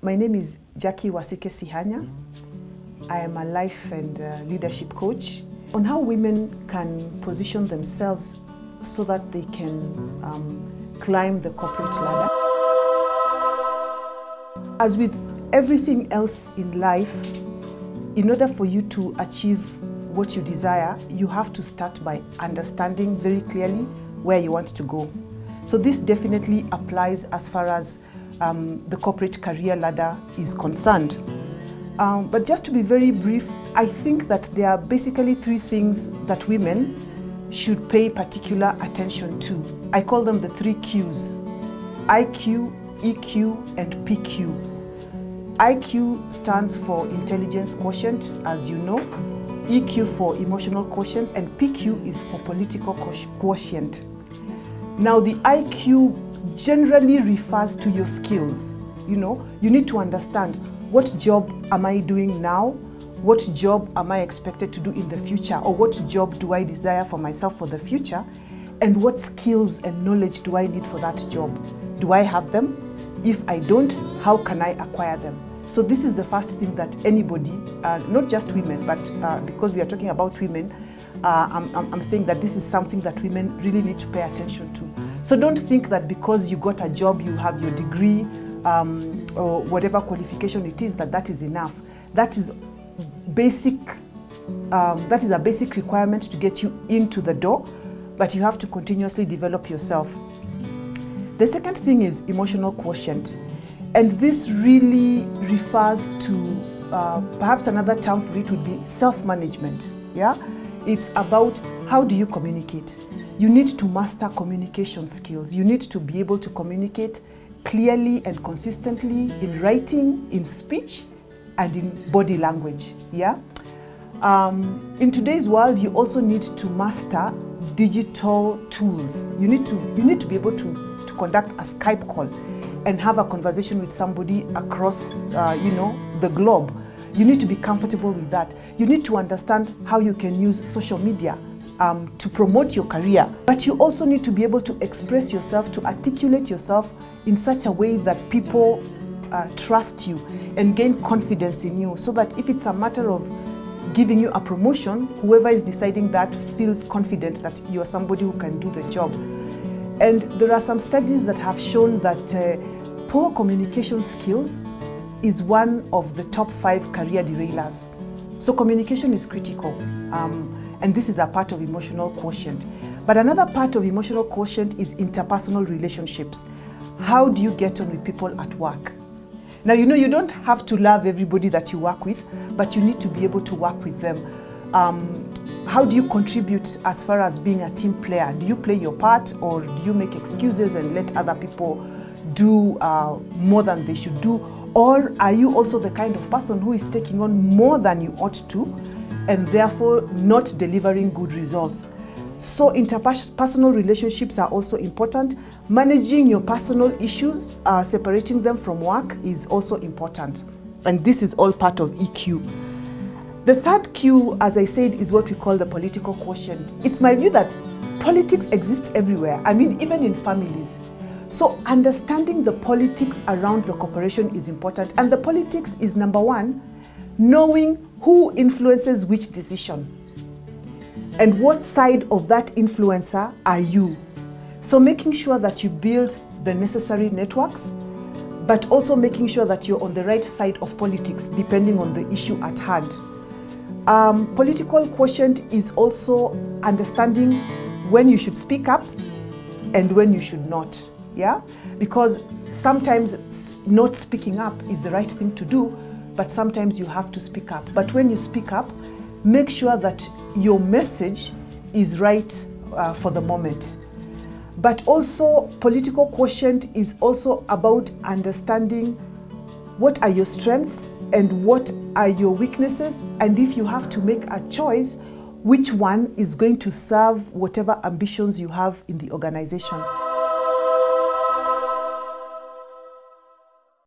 My name is Jaki Wasike-Sihanya. I am a life and leadership coach on how women can position themselves so that they can climb the corporate ladder. As with everything else in life, in order for you to achieve what you desire, you have to start by understanding very clearly where you want to go. So this definitely applies as far as the corporate career ladder is concerned. But just to be very brief, I think that there are basically three things that women should pay particular attention to. I call them the three Qs: IQ, EQ, and PQ. IQ stands for intelligence quotient, as you know, EQ for emotional quotient, and PQ is for political quotient. Now, the IQ generally refers to your skills. You need to understand, what job am I doing now? What job am I expected to do in the future? Or what job do I desire for myself for the future? And what skills and knowledge do I need for that job? Do I have them? If I don't, how can I acquire them? So this is the first thing that anybody, not just women, but because we are talking about women, I'm saying that this is something that women really need to pay attention to. So don't think that because you got a job, you have your degree, or whatever qualification it is, that is enough. That is basic. That is a basic requirement to get you into the door, but you have to continuously develop yourself. The second thing is emotional quotient, and this really refers to perhaps another term for it would be self-management. Yeah, it's about how do you communicate. You need to master communication skills. You need to be able to communicate clearly and consistently in writing, in speech, and in body language. Yeah. In today's world, you also need to master digital tools. You need to be able to conduct a Skype call and have a conversation with somebody across the globe. You need to be comfortable with that. You need to understand how you can use social media to promote your career. But you also need to be able to express yourself, to articulate yourself in such a way that people trust you and gain confidence in you, so that if it's a matter of giving you a promotion, whoever is deciding that feels confident that you are somebody who can do the job. And there are some studies that have shown that poor communication skills is one of the top 5 career derailers. So communication is critical. And this is a part of emotional quotient. But another part of emotional quotient is interpersonal relationships. How do you get on with people at work? Now, you don't have to love everybody that you work with, but you need to be able to work with them. How do you contribute as far as being a team player? Do you play your part, or do you make excuses and let other people do more than they should do? Or are you also the kind of person who is taking on more than you ought to, and therefore not delivering good results? So interpersonal relationships are also important. Managing your personal issues, separating them from work, is also important. And this is all part of EQ. The third Q, as I said, is what we call the political quotient. It's my view that politics exists everywhere. I mean, even in families. So understanding the politics around the corporation is important. And the politics is, number one, knowing who influences which decision and what side of that influencer are you. So making sure that you build the necessary networks, but also making sure that you're on the right side of politics depending on the issue at hand. Political quotient is also understanding when you should speak up and when you should not. Yeah, because sometimes not speaking up is the right thing to do, but sometimes you have to speak up. But when you speak up, make sure that your message is right for the moment. But also, political quotient is also about understanding what are your strengths and what are your weaknesses, and if you have to make a choice, which one is going to serve whatever ambitions you have in the organization.